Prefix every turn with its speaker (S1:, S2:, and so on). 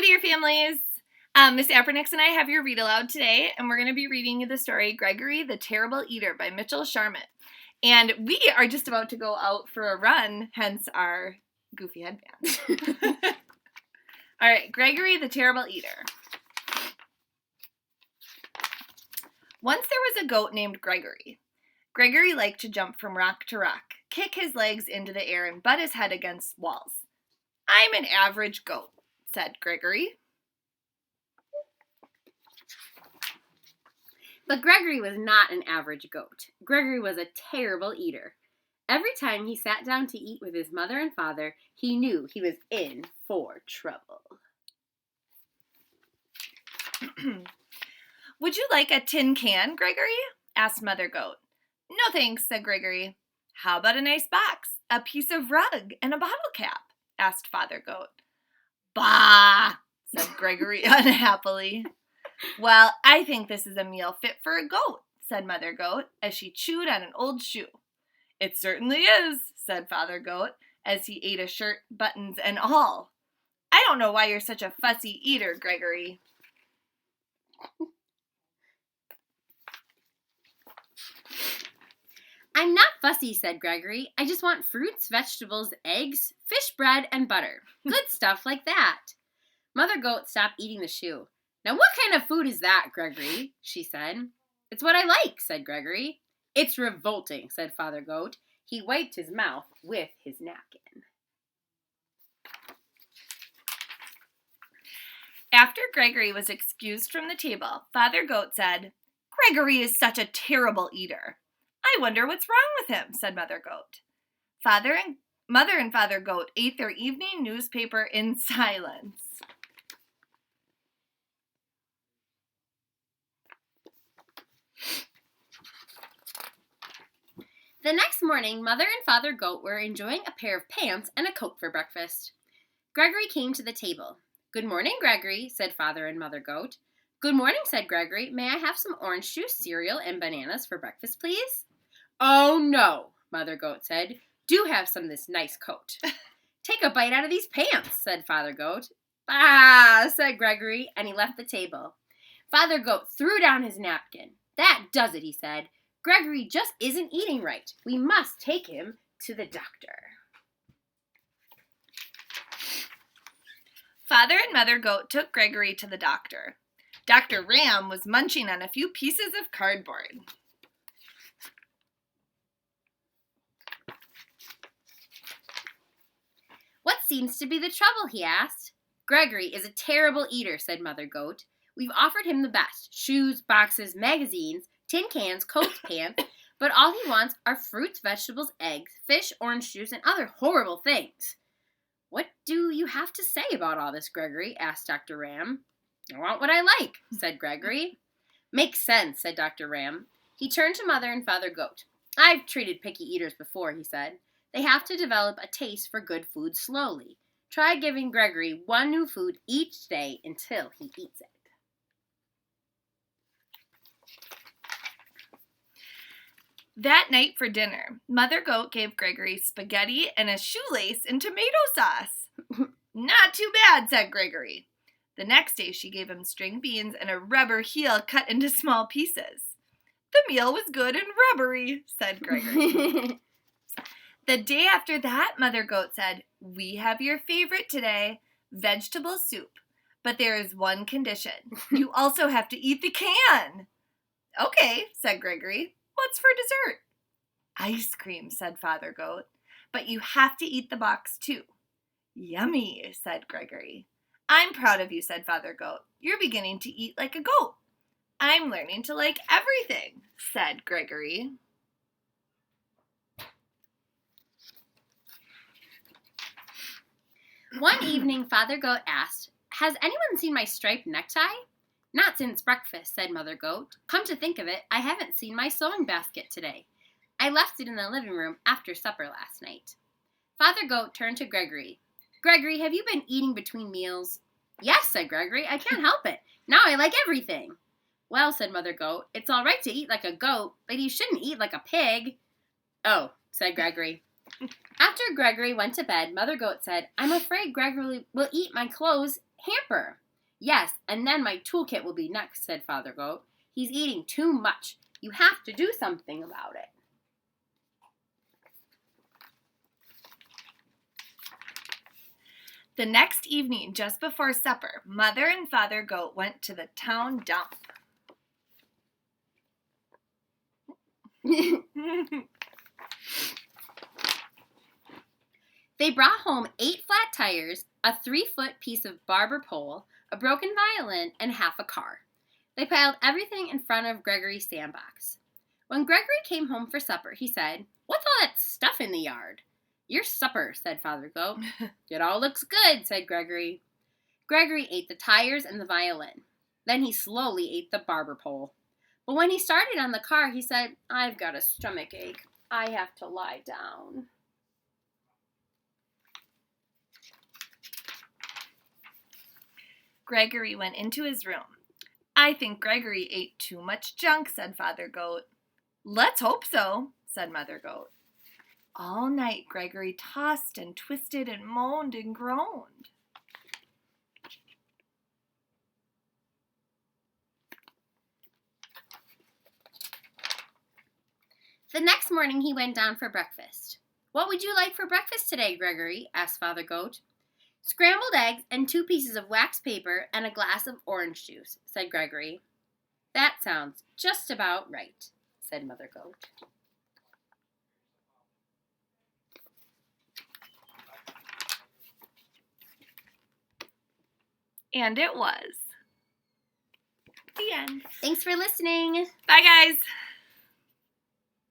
S1: dear families. Miss Apernix and I have your read aloud today, and we're going to be reading you the story Gregory the Terrible Eater by Mitchell Sharmat. And we are just about to go out for a run, hence our goofy headband. All right, Gregory the Terrible Eater. Once there was a goat named Gregory. Gregory liked to jump from rock to rock, kick his legs into the air, and butt his head against walls. I'm an average goat, said Gregory.
S2: But Gregory was not an average goat. Gregory was a terrible eater. Every time he sat down to eat with his mother and father, he knew he was in for trouble.
S1: Would you like a tin can, Gregory? Asked Mother Goat. No thanks, said Gregory. How about a nice box, a piece of rug, and a bottle cap? Asked Father Goat. Bah, said Gregory unhappily. Well, I think this is a meal fit for a goat, said Mother Goat, as she chewed on an old shoe. It certainly is, said Father Goat, as he ate a shirt, buttons, and all. I don't know why you're such a fussy eater, Gregory.
S2: I'm not fussy, said Gregory. I just want fruits, vegetables, eggs, fish bread, and butter. Good stuff like that. Mother Goat stopped eating the shoe. Now what kind of food is that, Gregory? She said. It's what I like, said Gregory. It's revolting, said Father Goat. He wiped his mouth with his napkin.
S1: After Gregory was excused from the table, Father Goat said, Gregory is such a terrible eater. I wonder what's wrong with him, said Mother Goat. Mother and Father Goat ate their evening newspaper in silence.
S2: The next morning, Mother and Father Goat were enjoying a pair of pants and a coat for breakfast. Gregory came to the table. Good morning, Gregory, said Father and Mother Goat. Good morning, said Gregory. May I have some orange juice, cereal, and bananas for breakfast, please? Oh, no, Mother Goat said. Do have some of this nice coat. Take a bite out of these pants, said Father Goat. Ah, said Gregory, and he left the table. Father Goat threw down his napkin. That does it, he said. Gregory just isn't eating right. We must take him to the doctor.
S1: Father and Mother Goat took Gregory to the doctor. Dr. Ram was munching on a few pieces of cardboard.
S2: What seems to be the trouble, he asked. Gregory is a terrible eater, said Mother Goat. We've offered him the best, shoes, boxes, magazines, tin cans, coats, pants, but all he wants are fruits, vegetables, eggs, fish, orange juice, and other horrible things. What do you have to say about all this, Gregory? Asked Dr. Ram. I want what I like, said Gregory. Makes sense, said Dr. Ram. He turned to Mother and Father Goat. I've treated picky eaters before, he said. They have to develop a taste for good food slowly. Try giving Gregory one new food each day until he eats it.
S1: That night for dinner, Mother Goat gave Gregory spaghetti and a shoelace in tomato sauce. Not too bad, said Gregory. The next day she gave him string beans and a rubber heel cut into small pieces. The meal was good and rubbery, said Gregory. The day after that, Mother Goat said, we have your favorite today, vegetable soup. But there is one condition. You also have to eat the can. Okay, said Gregory. What's for dessert? Ice cream, said Father Goat. But you have to eat the box too. Yummy, said Gregory. I'm proud of you, said Father Goat. You're beginning to eat like a goat. I'm learning to like everything, said Gregory.
S2: One evening, Father Goat asked, Has anyone seen my striped necktie? Not since breakfast, said Mother Goat. Come to think of it, I haven't seen my sewing basket today. I left it in the living room after supper last night. Father Goat turned to Gregory. Gregory, have you been eating between meals? Yes, said Gregory. I can't help it. Now I like everything. Well, said Mother Goat, it's all right to eat like a goat, but you shouldn't eat like a pig. Oh, said Gregory. After Gregory went to bed, Mother Goat said, I'm afraid Gregory will eat my clothes hamper. Yes, and then my toolkit will be next, said Father Goat. He's eating too much. You have to do something about it.
S1: The next evening, just before supper, Mother and Father Goat went to the town dump.
S2: They brought home 8 flat tires, a 3-foot piece of barber pole, a broken violin, and half a car. They piled everything in front of Gregory's sandbox. When Gregory came home for supper, he said, "What's all that stuff in the yard?" "Your supper," said Father Goat. "It all looks good," said Gregory. Gregory ate the tires and the violin. Then he slowly ate the barber pole. But when he started on the car, he said, "I've got a stomach ache. I have to lie down."
S1: Gregory went into his room. "I think Gregory ate too much junk," said Father Goat. "Let's hope so," said Mother Goat. All night, Gregory tossed and twisted and moaned and groaned.
S2: The next morning he went down for breakfast. "What would you like for breakfast today, Gregory?" asked Father Goat. "Scrambled eggs and 2 pieces of wax paper and a glass of orange juice," said Gregory. "That sounds just about right," said Mother Goat.
S1: And it was. The end.
S2: Thanks for listening.
S1: Bye, guys.